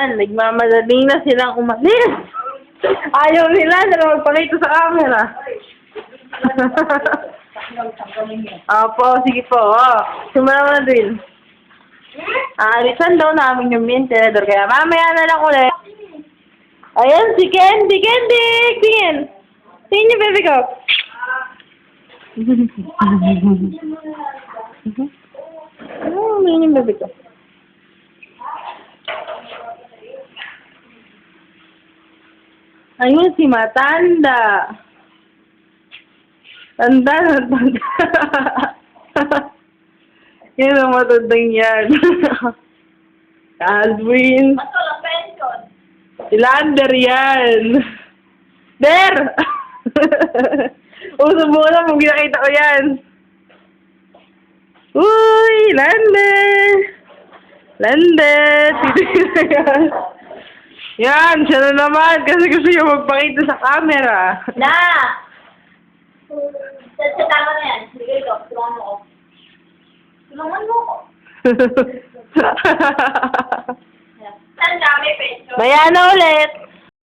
Yan, nagmamadali na silang umalis. Ayaw nila na magpakita sa camera. Opo, sige po. Sumama na din. Aalisan daw namin yung main tenedor, kaya mamaya na lang ulit. Ayan, si Candy! Candy! Tingin! Tingin yung baby ko. Tingin yung baby ko. Ayun, si Matanda. Tanda na tanda. Yan ang matandang yan. Alvin. Si Lander yan. Der! Uso mo na kung ginakita ko yan. Uy! Lander! Lander! Sino yan? Yan! Siya na naman kasi gusto niya magpakita sa camera. Na! Sa tama na yan. Sige ito. Tulungan mo ko. Tulungan mo ko. Saan kami, Pedro? Maya na ulit!